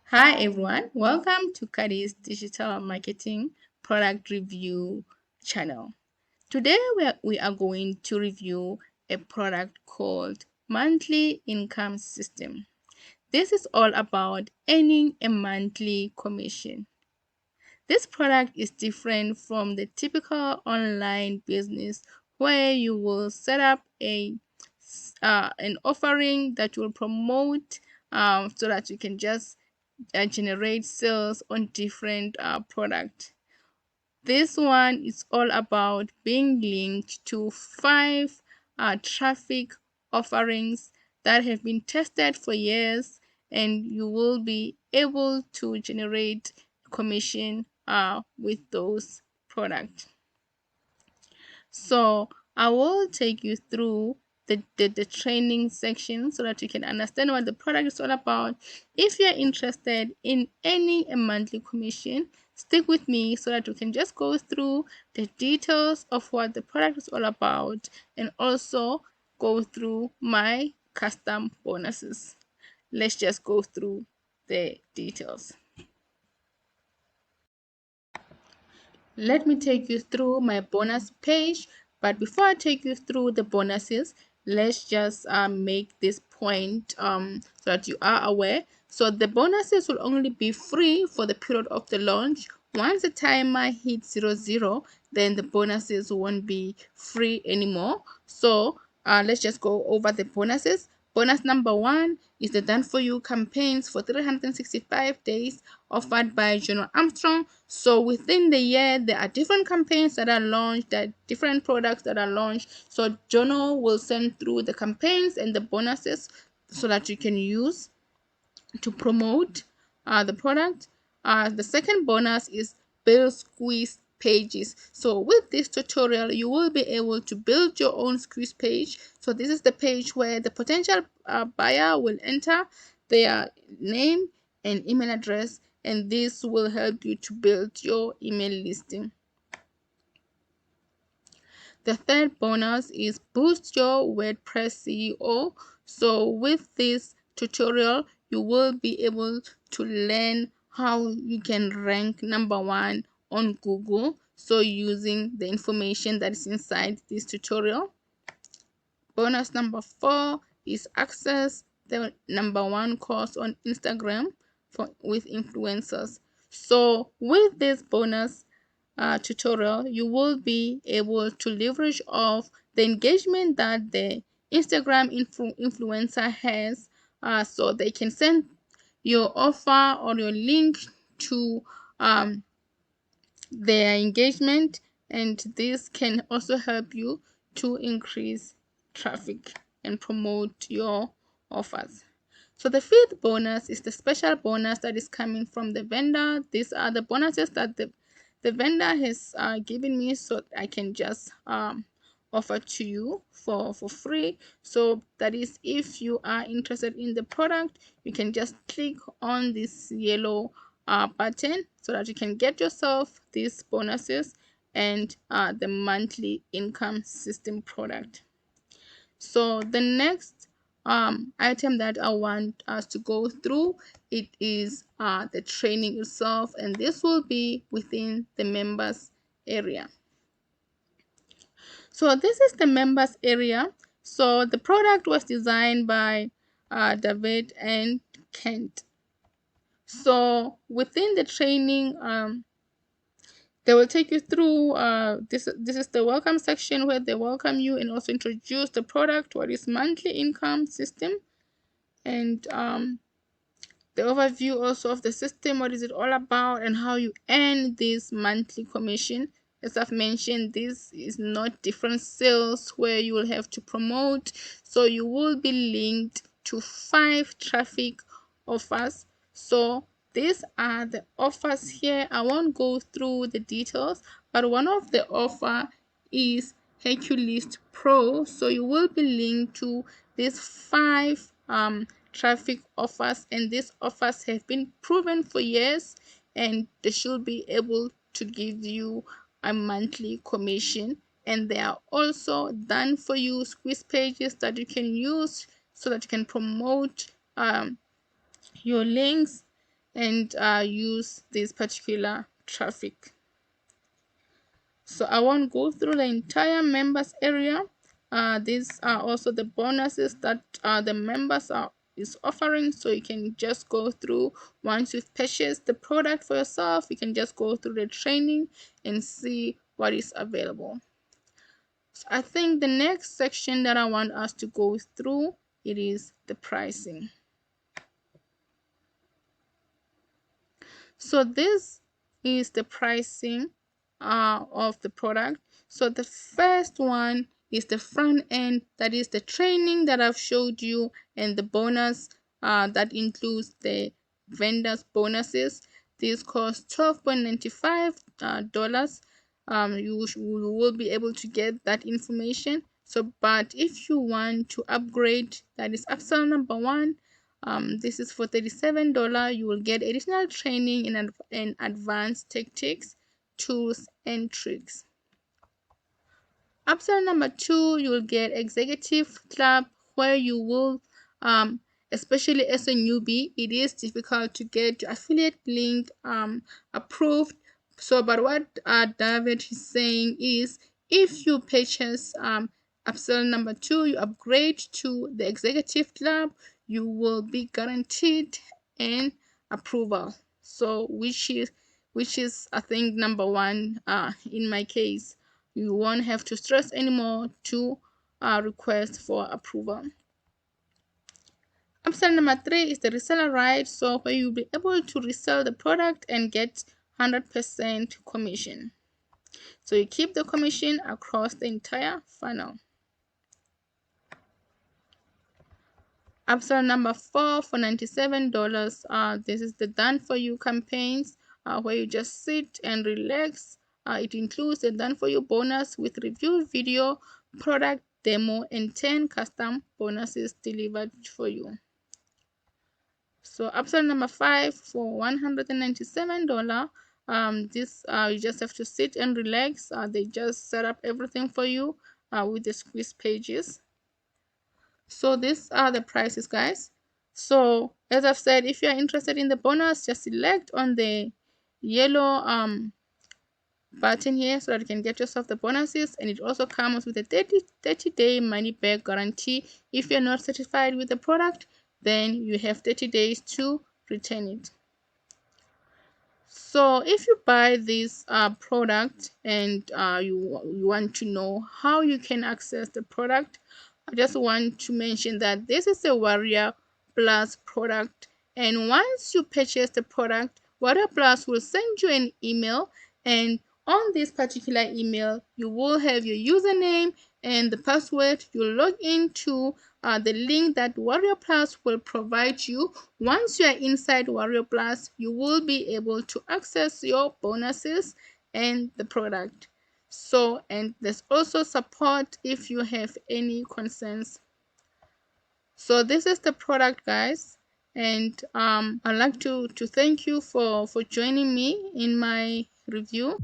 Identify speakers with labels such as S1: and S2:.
S1: Hi everyone, welcome to Kadi's Digital Marketing Product Review channel. Today we are going to review a product called Monthly Income System. This is all about earning a monthly commission. This product is different from the typical online business where you will set up an offering that will promote so that you can just generate sales on different product. This one is all about being linked to five traffic offerings that have been tested for years, and you will be able to generate commission with those products. So I will take you through the training section so that you can understand what the product is all about. If you're interested in earning a monthly commission, stick with me so that we can just go through the details of what the product is all about and also go through my custom bonuses. Let's just go through the details. Let me take you through my bonus page, but before I take you through the bonuses, let's just make this point so that you are aware. So the bonuses will only be free for the period of the launch. Once the timer hits 00, then the bonuses won't be free anymore. So let's just go over the bonuses. Bonus number 1 is the Done For You campaigns for 365 days offered by General Armstrong. So within the year, there are different campaigns that are launched, there are different products that are launched. So Jono will send through the campaigns and the bonuses so that you can use to promote the product. The second bonus is build squeeze pages. So with this tutorial, you will be able to build your own squeeze page. So this is the page where the potential buyer will enter their name and email address, and this will help you to build your email listing. The third bonus is boost your WordPress CEO. So with this tutorial, you will be able to learn how you can rank number 1 on Google. So using the information that is inside this tutorial. Bonus number 4 is access the number 1 course on Instagram with influencers. So with this bonus tutorial, you will be able to leverage off the engagement that the Instagram influencer has, so they can send your offer or your link to their engagement, and this can also help you to increase traffic and promote your offers. So the fifth bonus is the special bonus that is coming from the vendor. These are the bonuses that the vendor has given me, so I can just offer to you for free. So that is, if you are interested in the product, you can just click on this yellow button so that you can get yourself these bonuses and the monthly income system product. So the next item that I want us to go through, it is the training itself, and this will be within the members area. So this is the members area. So the product was designed by David and Kent. So within the training, they will take you through this is the welcome section where they welcome you and also introduce the product, what is monthly income system, and the overview also of the system, what is it all about, and how you earn this monthly commission. As I've mentioned, this is not different sales where you will have to promote. So you will be linked to 5 traffic offers. So these are the offers here. I won't go through the details, but one of the offer is Hercules Pro. So you will be linked to these 5 traffic offers, and these offers have been proven for years, and they should be able to give you a monthly commission. And they are also done for you squeeze pages that you can use so that you can promote your links and use this particular traffic. So I won't go through the entire members area. These are also the bonuses that the members is offering, so you can just go through. Once you've purchased the product for yourself, you can just go through the training and see what is available. So I think the next section that I want us to go through, it is the pricing. So this is the pricing of the product. So the first one is the front end, that is the training that I've showed you, and the bonus that includes the vendors bonuses. This costs $12.95. You will be able to get that information. So but if you want to upgrade, that is upsell number one, this is for $37. You will get additional training in advanced tactics, tools, and tricks. Upsell number two, you will get executive club, where you will, especially as a newbie, it is difficult to get your affiliate link approved. So, but what David is saying is, if you purchase upsell number two, you upgrade to the executive club, you will be guaranteed an approval. So, which is I think number one in my case. You won't have to stress anymore to request for approval. Option number three is the reseller right, so where you'll be able to resell the product and get 100% commission. So you keep the commission across the entire funnel. Option number four for $97. This is the done for you campaigns where you just sit and relax. It includes a done for you bonus with review video, product demo, and 10 custom bonuses delivered for you. So option number five for $197. This you just have to sit and relax. They just set up everything for you with the squeeze pages. So these are the prices, guys. So as I've said, if you are interested in the bonus, just select on the yellow button here so that you can get yourself the bonuses. And it also comes with a 30-day money back guarantee. If you're not satisfied with the product, then you have 30 days to return it. So if you buy this product and you want to know how you can access the product, I just want to mention that this is a Warrior Plus product, and once you purchase the product, Warrior Plus will send you an email, and on this particular email you will have your username and the password. You log into the link that Warrior Plus will provide you. Once you are inside Warrior Plus, you will be able to access your bonuses and the product. So, and there's also support if you have any concerns. So this is the product, guys, and I'd like to thank you for joining me in my review.